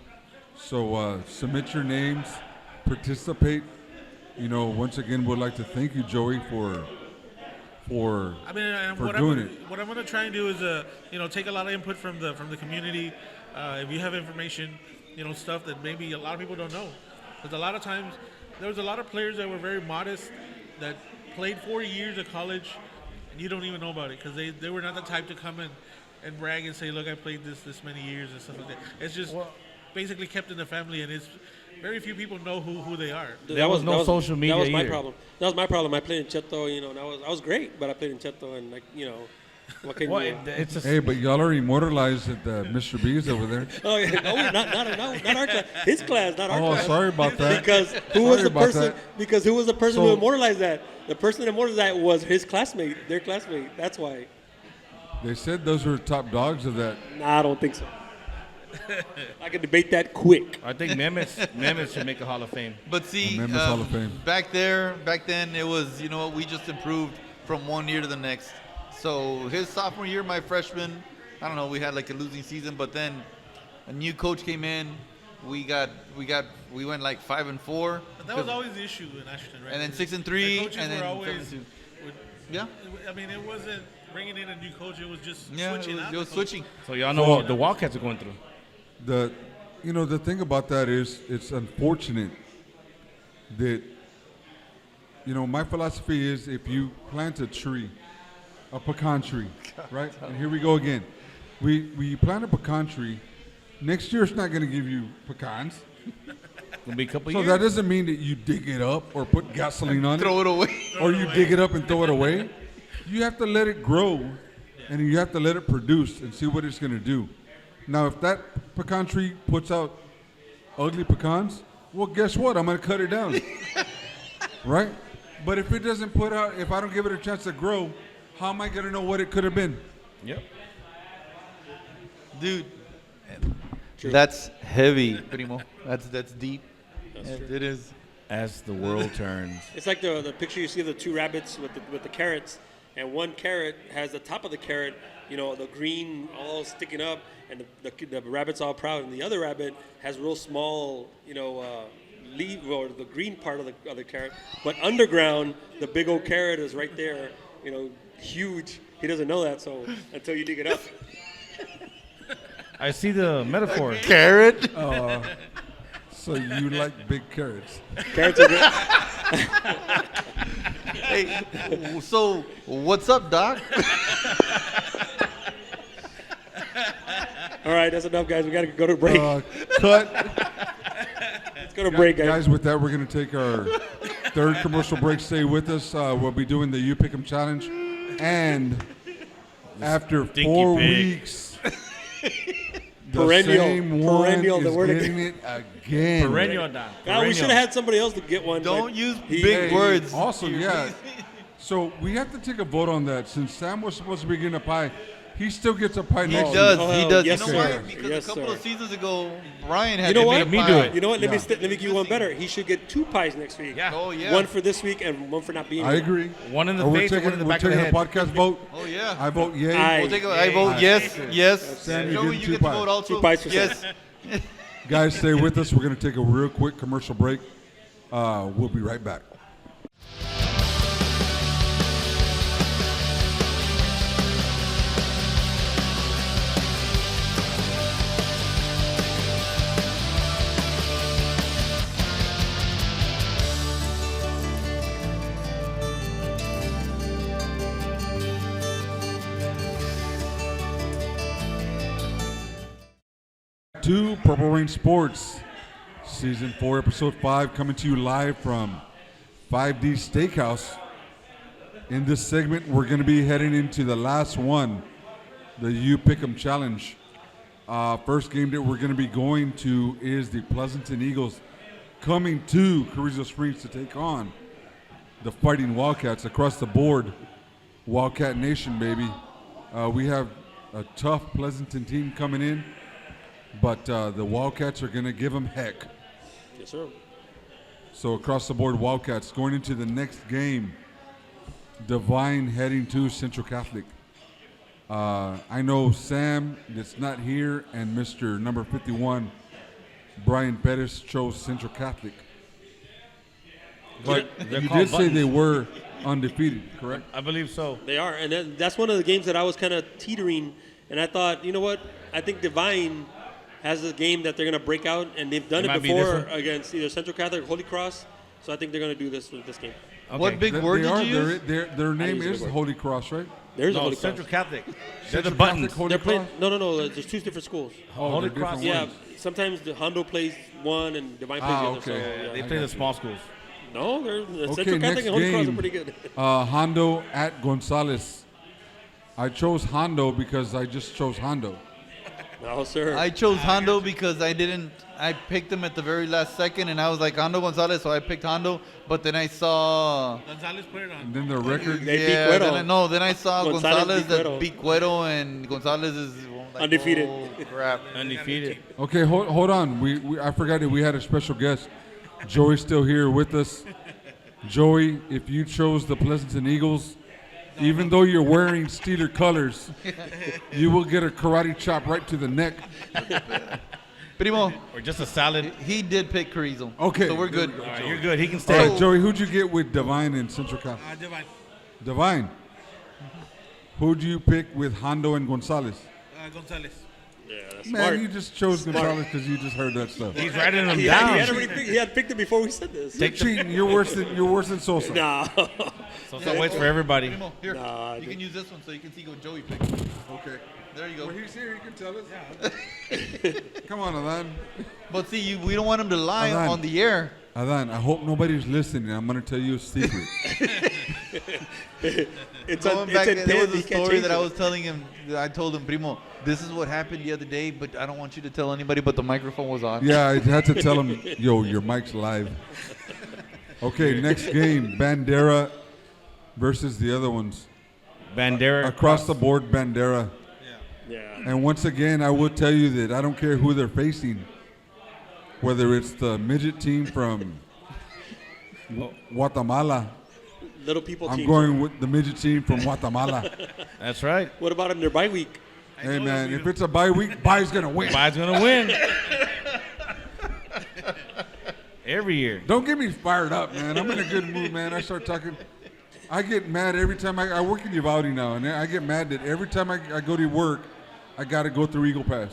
So submit your names, participate. Once again, we'd like to thank you, Joey, for doing it. What I'm going to try and do is, take a lot of input from the community. If you have information, stuff that maybe a lot of people don't know, because a lot of times there was a lot of players that were very modest that played 4 years of college, and you don't even know about it because they were not the type to come in and brag and say, look, I played this many years and stuff like that. It's just basically kept in the family, and it's very few people know who they are. There was no social media That was my either. problem. That was my problem. I played in Cheto, and I was great, but I played in Cheto, and what can Well, you? it's just, Hey, but y'all are immortalized at Mr. B's over there. Oh yeah, no, not our class. His class, not our Oh, class. sorry about that. Because who was Sorry the about person? that. Because who was the person So- who immortalized that? The person that immortalized that was his classmate, their classmate. That's why. They said those were top dogs of that. Nah, I don't think so. I can debate that quick. I think Mehmet should make a Hall of Fame. But see, Memphis Hall of Fame. back then, it was, we just improved from one year to the next. So his sophomore year, my freshman, I don't know, we had like a losing season, but then a new coach came in. We went like 5-4. But that was always the issue in Ashton, right? And then 6-3, The coaches and then were always 7-2. would- Yeah. I mean, it wasn't bringing in a new coach. It was just Yeah, switching out. it was the switching. So y'all know what the Wildcats are going through. The thing about that is it's unfortunate that, my philosophy is if you plant a tree, a pecan tree, right? And here we go again. We plant a pecan tree. Next year it's not going to give you pecans. Gonna be a couple So years. that doesn't mean that you dig it up or put gasoline on Throw it. it away. Or you dig it up and throw it away. You have to let it grow and you have to let it produce and see what it's going to do. Now, if that pecan tree puts out ugly pecans, well, guess what? I'm going to cut it down. Right? But if it doesn't put out, if I don't give it a chance to grow, how am I going to know what it could have been? Yep. Dude, that's heavy, primo. That's deep. It is. As the world turns. It's like the picture you see of the two rabbits with the carrots, and one carrot has the top of the carrot, the green all sticking up, and the rabbit's all proud, and the other rabbit has real small, leaf or the green part of the carrot, but underground the big old carrot is right there, huge. He doesn't know that, so until you dig it up. I see the metaphor. Carrot. So you like big carrots. Carrots are good. Hey, so what's up, Doc? All right, that's enough, guys. We got to go to break. Cut. Let's go to break, guys. Guys, with that, we're going to take our third commercial break. Stay with us. We'll be doing the You Pick 'em Challenge. And after Stinky 4 Pick. weeks, the Perennial. same one Perennial, the is word getting it again. Perennial down. God, we should have had somebody else to get one. Don't but use he- big words. Also, yeah. So we have to take a vote on that. Since Sam was supposed to be getting a pie, he still gets a pie He next does. Oh, He does. yes, you know why? sir. Because Yes, a couple sir. of seasons ago, Brian had You know to what? make a Me pie. do it. You know what? Let Yeah. me give you one better. He should get 2 pies next week. Yeah. Oh yeah. One for this week and one for not being I here. agree. One in the We're face and one in the we're back of the taking head. a podcast vote. Oh yeah. I vote yay. Aye. We'll take I vote yes. Yes. Sam, you're Joey, getting you 2 get to pies. vote also. 2 pies for yes. Sam. Guys, stay with us. We're going to take a real quick commercial break. We'll be right back. To Purple Rain Sports, Season 4, Episode 5, coming to you live from 5D Steakhouse. In this segment, we're going to be heading into the last one, the You Pick 'em Challenge. First game that we're going to be going to is the Pleasanton Eagles coming to Carrizo Springs to take on the Fighting Wildcats across the board. Wildcat Nation, baby. We have a tough Pleasanton team coming in. But the Wildcats are going to give them heck. Yes, sir. So across the board, Wildcats going into the next game. Divine heading to Central Catholic. I know Sam that's not here and Mr. number 51, Brian Pettis, chose Central Catholic. But They're you called did say buttons. they were undefeated, correct? I believe so. They are. And that's one of the games that I was kind of teetering. And I thought, you know what? I think Divine has a game that they're going to break out. And they've done It it might be this before one. against either Central Catholic or Holy Cross. So I think they're going to do this with this game. Okay. What big word did you use? Their name use the is word. Holy Cross, right? There's a No, Holy Central Cross. Catholic. They're the Central buttons. Catholic, Holy They're playing. Cross? No. There's 2 different schools. Holy they're Cross. different Yeah. ones. Sometimes the Hondo plays one and Divine plays the other. okay. So, yeah. They play the small schools. No, they're Okay, Central Catholic next and Holy Cross are game. pretty good. Hondo at Gonzales. I chose Hondo because I just chose Hondo. No, sir. I chose Hondo because I picked him at the very last second, and I was like Hondo Gonzalez, so I picked Hondo. But then I saw, Gonzalez put it on. And then the record. They beat yeah, Cuero. then I saw Gonzalez Gonzalez beat that Cuero. beat Cuero, and Gonzalez is like, Undefeated. Oh, crap. Undefeated. Okay, hold on. I forgot that we had a special guest. Joey's still here with us. Joey, if you chose the Pleasanton Eagles, even though you're wearing Steeler colors, you will get a karate chop right to the neck. Primo, Or just a salad. he did pick Carrizo. Okay, So we're there good. we go. All right, you're good. He can All stay. right, Joey, who'd you get with Divine in Central Cal? Divine. Divine. Who'd you pick with Hondo and Gonzalez? Gonzalez. Yeah, that's Man, smart. you just chose Gonzalez because you just heard that stuff. He's writing them He down. had picked it before we said this. You're cheating. You're worse than Sosa. Nah. So waits for everybody. Primo, here. Nah, you dude. can use this one so you can see what Joey picked. Okay. There you go. Well, he's here. He can tell us. Come on, Adan. But see, we don't want him to lie Adan. on the air. Adan, I hope nobody's listening. I'm going to tell you a secret. Going back, there was a He can't story change that I it. was telling him. I told him, Primo, this is what happened the other day, but I don't want you to tell anybody. But the microphone was on. Yeah, I had to tell him, yo, your mic's live. Okay, next game, Bandera versus the other ones. Bandera. Across the board, Bandera. Yeah. And once again, I will tell you that I don't care who they're facing, whether it's the midget team from Guatemala. Little people I'm team. going with the midget team from Guatemala. That's right. What about in their bye week? Hey, man, if it's a bye week, bye's going to win. Bye's going to win. Every year. Don't get me fired up, man. I'm in a good mood, man. I start talking. I get mad every time I work in Uvalde now, and I get mad that every time I go to work, I got to go through Eagle Pass.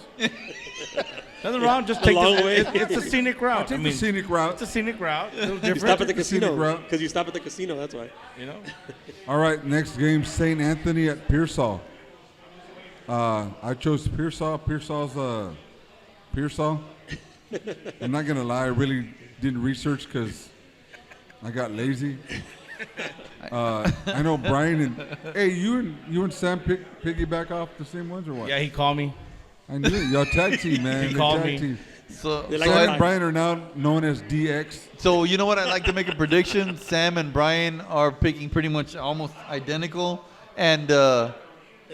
Nothing wrong. Just The take long the way. It's a scenic route. Take the scenic route. It's a scenic route. A little You different. stop at the the scenic casino. route. Because you stop at the casino, that's why. You know. All right, next game, St. Anthony at Pearsall. I chose Pearsall. Pearsall. I'm not going to lie, I really didn't research because I got lazy. I know Brian and hey, you and Sam piggyback off the same ones or what? Yeah, he called me. I knew it. Y'all tag team, man. He They called tag me. team. So, They so, like Sam that. and Brian are now known as DX. so you know what? I'd like to make a prediction. Sam and Brian are picking pretty much almost identical, and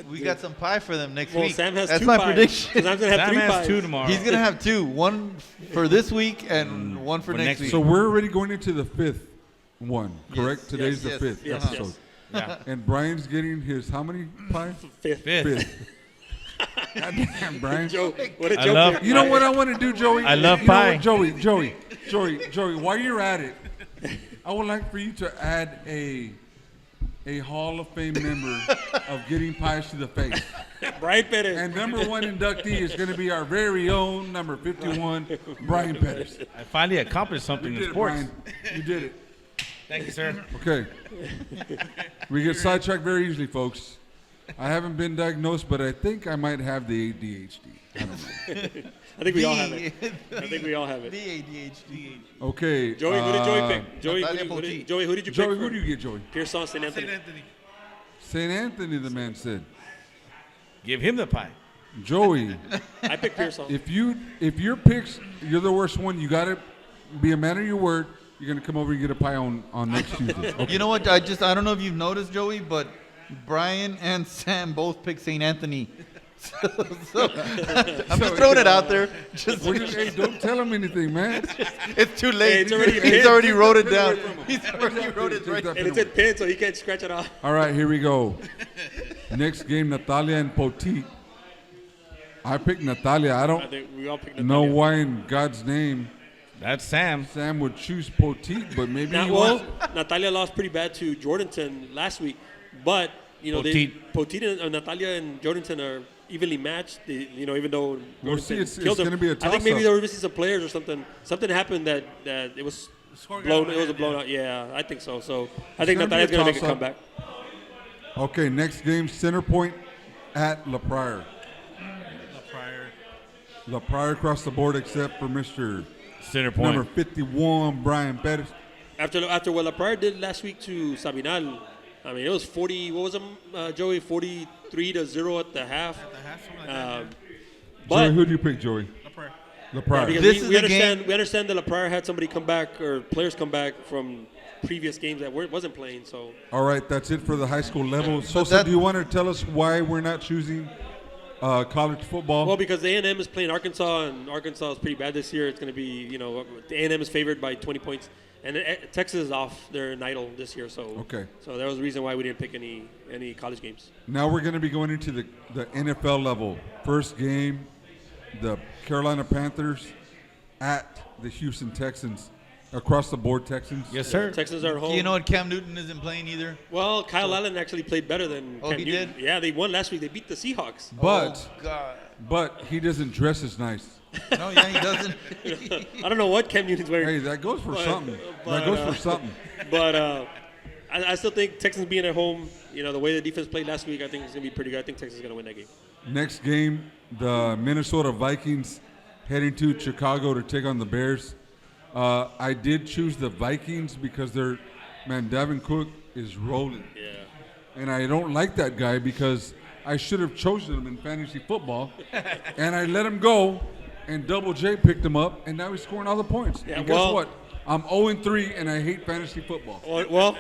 we got some pie for them next Well, week. Sam has That's two my pies. prediction. So Sam's going to have Sam 3 has pies. 2 tomorrow. He's gonna have 2, one for this week and one for next week. So we're already going into the 5th one, correct? Yes, Today's yes, the yes. 5th Yes, episode. yes. Yeah. And Brian's getting his how many pie? Fifth. Fifth. God damn, Brian. Joe, what a I joke. love- You know what I want to do, Joey? I love You know pie. what, Joey, while you're at it, I would like for you to add a Hall of Fame member of getting pies to the face. Brian Perez. And number 1 inductee is going to be our very own number 51, Brian Pettis. I finally accomplished something You in did it, sports. Brian. You did it. Thank you, sir. Okay. We get sidetracked very easily, folks. I haven't been diagnosed, but I think I might have the ADHD. I don't know. I think we all have it. I think we all have it. The ADHD. Okay. Joey, who did Joey pick? Joey, Natalia who did Poteet. Joey, who did you pick? Joey, who for do you get, Joey? Pearson St. Anthony. St. Anthony. St. Anthony, the man said. Give him the pie. Joey, I picked Pearson. if your picks, you're the worst one, you got to be a man of your word. You're going to come over and get a pie on next Tuesday. Okay. You know what? I don't know if you've noticed, Joey, but Brian and Sam both picked St. Anthony. So, I'm just throwing it out there. Just, Hey, don't tell him anything, man. it's too late. Hey, it's already He's pinned. already wrote it Take it down. away from him. He's already wrote it Take right. that And it's at pin, so he can't scratch it off. All right, here we go. Next game, Natalia and Poteet. I picked Natalia. I I don't think we all picked know Natalia. why in God's name That's Sam. Sam would choose Poteet, but maybe Now, he well, wants. Natalia lost pretty bad to Jordanton last week, but Poteet and Natalia and Jordanton are evenly matched. Even though We'll Jordanton see, it's killed them. gonna be a I think maybe toss-up. they were missing some players or something. Something happened that it was score got blown. out of It was a hand, blown yeah. out. Yeah, I think so. So I think gonna be Natalia's a gonna make a toss-up. comeback. Okay, next game, Center Point at La Pryor. Prior. La Pryor across the board except for Mr. Center point. Number 51, Brian Pettis. After what La Pryor did last week to Sabinal, I mean it was 40. What was it, Joey? 43-0 at the half. The half, something like that. Joey, But who do you pick, Joey? Prior. La Pryor. because This is we the game- understand that La Pryor had somebody come back or players come back from previous games that wasn't playing. So All right, that's it for the high school level. Sosa, that- do you want to tell us why we're not choosing college football. Well, because A&M is playing Arkansas, and Arkansas is pretty bad this year. It's going to be, A&M is favored by 20 points. And Texas is off their idle this year, so Okay. So that was the reason why we didn't pick any college games. Now we're going to be going into the NFL level. First game, the Carolina Panthers at the Houston Texans. Across the board, Texans. Yes, sir. Texans are at home. Do you know what? Cam Newton isn't playing either. Well, Kyle Allen actually played better than Cam he Newton. did? Yeah, they won last week. They beat the Seahawks. But Oh, God. but he doesn't dress as nice. No, yeah, he doesn't. I don't know what Cam Newton's wearing. Hey, that goes for something. but, That goes for something. But I still think Texans being at home, the way the defense played last week, I think it's going to be pretty good. I think Texas is going to win that game. Next game, the Minnesota Vikings heading to Chicago to take on the Bears. I did choose the Vikings because Davin Cook is rolling. Yeah. And I don't like that guy because I should have chosen him in fantasy football. And I let him go, and Double J picked him up, and now he's scoring all the points. Yeah, and guess well- what? I'm 0-3, and I hate fantasy football. Well,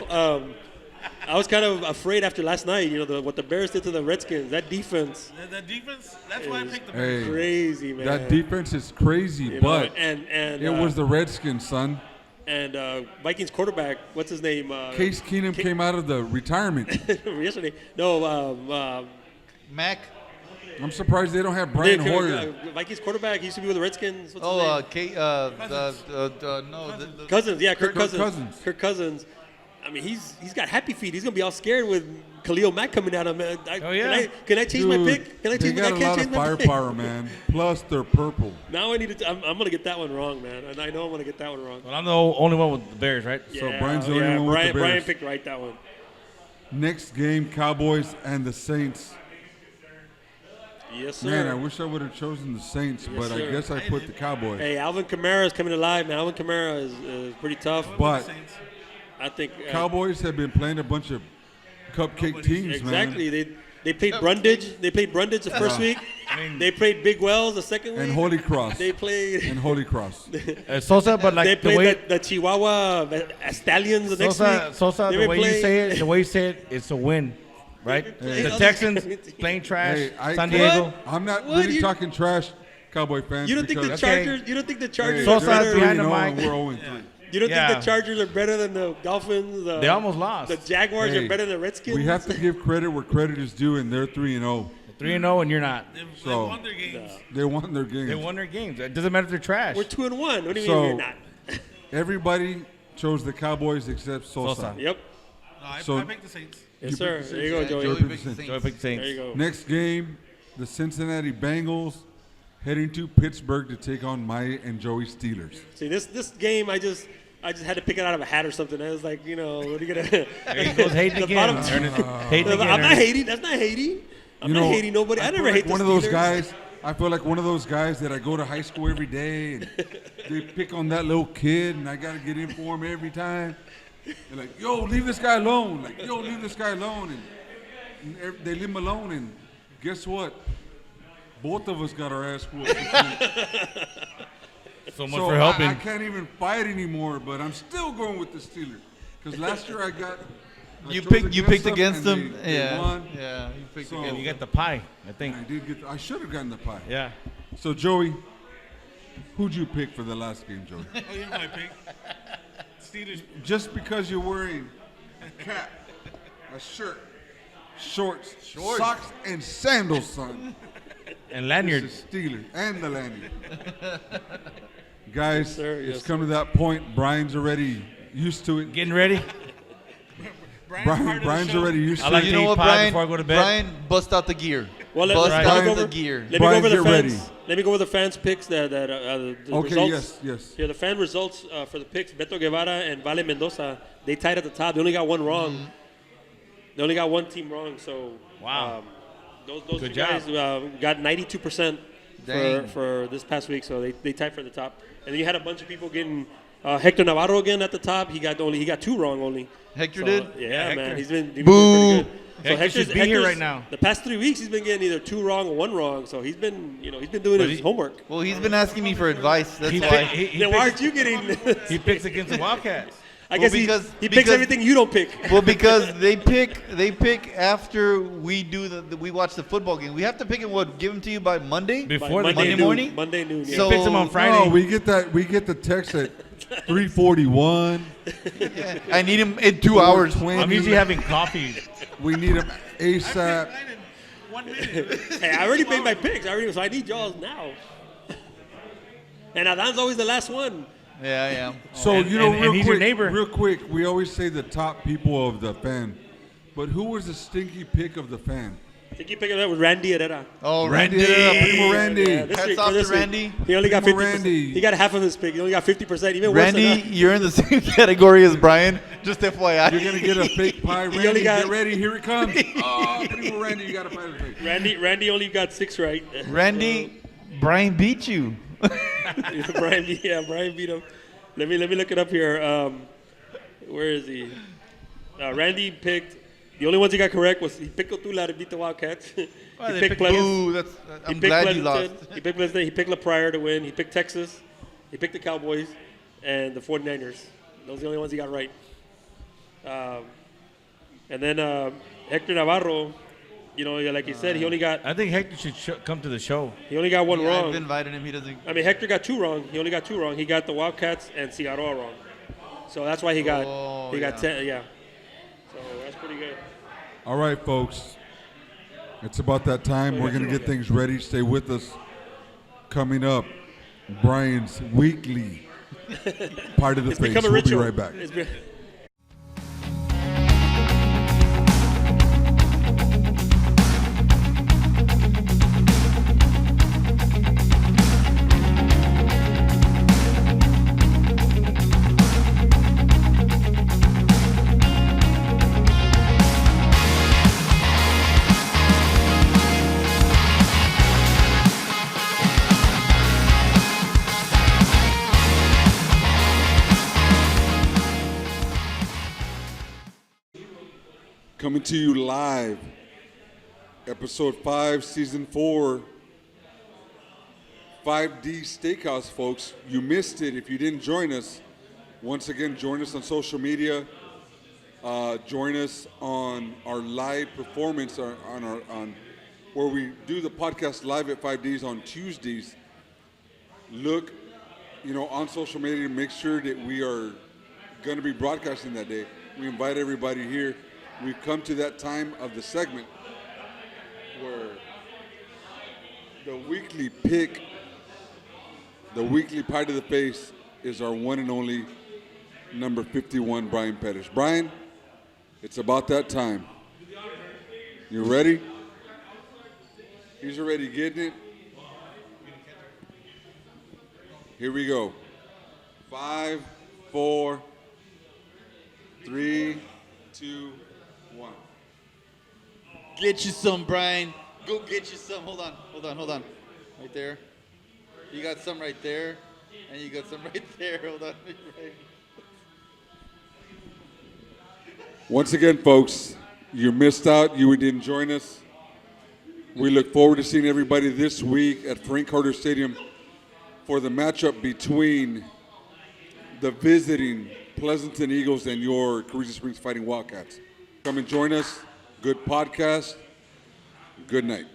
I was kind of afraid after last night, what the Bears did to the Redskins. That defense, That defense, that's why I picked the Hey, crazy, man. that defense is crazy, You know, but and it was the Redskins, son. and Vikings quarterback, what's his name? Case Keenum came out of the retirement. yesterday. No, Mac. I'm surprised they don't have Brian Hoyer. Vikings quarterback. He used to be with the Redskins. What's his Oh, name? Kate. No. Cousins. Yeah, Kirk Kirk Cousins. Cousins. Kirk Cousins. I mean, he's got happy feet. He's gonna be all scared with Khalil Mack coming at him. Man. Can I change my pick? Can I They change? got I a can't lot change of my pick. firepower, man. Plus, they're purple. Now I need to. I'm gonna get that one wrong, man. And I know I'm gonna get that one wrong. Well, I'm the only one with the Bears, right? So Brian's the only one with the Bears. Brian picked right that one. Next game, Cowboys and the Saints. Yes, sir. Man, I wish I would have chosen the Saints, but I sir. guess I put the Cowboys. Hey, Alvin Kamara is coming alive. Now Alvin Kamara is pretty tough. But I think Cowboys have been playing a bunch of cupcake teams, exactly. man. They played Brundage. They played Brundage the first week. They played Big Wells the second week. And Holy Cross. They played. And Holy Cross. Sosa, but like They the way played the Chihuahua Stallions the next week. Sosa, They the were way playing- you say it, it's a win, right? playing The other Texans teams. playing trash. Hey, San Diego. I'm not What? really You- talking trash, Cowboy fans. You don't think the because- Chargers? You don't think the Chargers? Hey, are Sosa better? behind the 3-0 mic. and we're 0-3. You don't Yeah. think the Chargers are better than the Dolphins? They almost lost. The Jaguars Hey, are better than the Redskins. We have to give credit where credit is due, and they're 3-0. 3-0, and you're not. They So- won their games. They won their game. They won their games. It doesn't matter if they're trash. We're 2-1. What do you So- mean we're not? Everybody chose the Cowboys except Sosa. Sosa. Yep. No, I So- picked the Saints. Yes, You sir. picked the There you go, Saints. Joey. Joey picked picked the the Saints. Joey Saints. picked Saints. There you go. Next game, the Cincinnati Bengals heading to Pittsburgh to take on my and Joey Steelers. See, this game, I just had to pick it out of a hat or something. I was like, what are you gonna? There he goes hating The again. bottom- Ernest. Hating again. I'm not Ernest. hating. That's not hating. I'm not hating nobody. I feel never like hate the one of those Steelers. guys. I feel like one of those guys that I go to high school every day, and they pick on that little kid, and I got to get in for him every time. They're like, "Yo, leave this guy alone!" Like, "Yo, leave this guy alone," and they leave him alone. And guess what? Both of us got our ass whooped. So much So for helping. I can't even fight anymore, but I'm still going with the Steelers because last year I You chose picked against them, them. and they Yeah. won. Yeah. You picked So- against You them. got the pie, I think. I did get. I should have gotten the pie. Yeah. So Joey, who'd you pick for the last game, Joey? Oh, you know my pick. Steelers. Just because you're wearing a cap, a shirt, shorts, socks, and sandals, son. And It's lanyards. the Steelers and the lanyard. Guys, sir, it's yes, come to that point. Brian's already used to it. Getting ready. Brian's already used I to like it. You to know eat what, pie Brian? before I go to bed. Brian, bust out the gear. Well, Bust let me out go the over. gear. Let me Brian, go over the get fans. ready. Let me go over the fans picks. The Okay, results. yes. Yeah, the fan results for the picks. Beto Guevara and Vale Mendoza. They tied at the top. They only got one wrong. Mm-hmm. They only got one team wrong. So Wow. those Good two job. guys got 92% Dang. for this past week. So they tied for the top. And then you had a bunch of people getting Hector Navarro again at the top. He got two wrong only. Hector So, did? Yeah, Hector. man. He's been Boo. doing pretty good. Hector should be here right now. The past 3 weeks, he's been getting either two wrong or one wrong. So he's been doing But his he- homework. Well, he's been asking me for advice. That's He why. picked- he Then why picks- aren't you getting? He picks against the Wildcats. I guess he picks everything you don't pick. Well, because they pick after we do we watch the football game. We have to pick it. What? Give them to you by Monday? Before By Monday noon, morning? Monday noon. Yeah. So- picks them on Friday. No, we get the text at 3:41. I need him in 2 hours. I'm usually having coffee. We need them ASAP. 1 minute. Hey, I already made my picks. So I need y'all now. And Adan's always the last one. Yeah. So And- you know, and real he's quick, your neighbor. real quick, we always say the top people of the fan, but who was the stinky pick of the fan? I think he picked it up with Randy Herrera. Oh, Randy, Randy. Primo Randy. Yeah, this Hats week, off for this to week, Randy. He only got Primo 50%. Randy. He got half of his pick. He only got 50%. Even worse Randy, than that. you're in the same category as Brian. Just FYI. You're gonna get a fake pie, Randy. only got- Get ready, here it comes. Oh, Primo Randy, you got a pie to fake. Randy only got 6 right. Randy, Brian beat you. Brian beat him. Let me look it up here. Where is he? Randy picked. The only ones he got correct was he picked Cotulla to beat the Wildcats. He picked Pleasanton. Ooh, I'm He picked glad you Pleasanton. lost. He picked Pleasanton. He picked La Pryor to win. He picked Texas. He picked the Cowboys and the 49ers. Those are the only ones he got right. And then Hector Navarro, you know, like you said, he only got I think Hector should come to the show. one Yeah, wrong. I've invited him. He doesn't. I mean, Hector got 2 wrong. He only got 2 wrong. He got the Wildcats and Cigarroa wrong. So that's why he got yeah. 10. Yeah. So that's pretty good. All right, folks. It's about that time. We're gonna get things ready. Stay with us. Coming up, Brian's weekly part of the It's face. become a We'll be ritual. right back. Coming to you live, episode 5, season 4, 5D Steakhouse, folks. You missed it if you didn't join us. Once again, join us on social media. Join us on our live performance on where we do the podcast live at 5Ds on Tuesdays. Look, on social media to make sure that we are going to be broadcasting that day. We invite everybody here. We've come to that time of the segment where the weekly pick, the weekly pie to the face is our one and only number 51, Brian Pettis. Brian, it's about that time. You ready? He's already getting it. Here we go. 5, 4, 3, 2, 1. Get you some, Brian. Go get you some. Hold on. Right there. You got some right there, and you got some right there. Hold on. Once again, folks, you missed out. You didn't join us. We look forward to seeing everybody this week at Frank Carter Stadium for the matchup between the visiting Pleasanton Eagles and your Carrizo Springs Fighting Wildcats. Come and join us. Good podcast. Good night.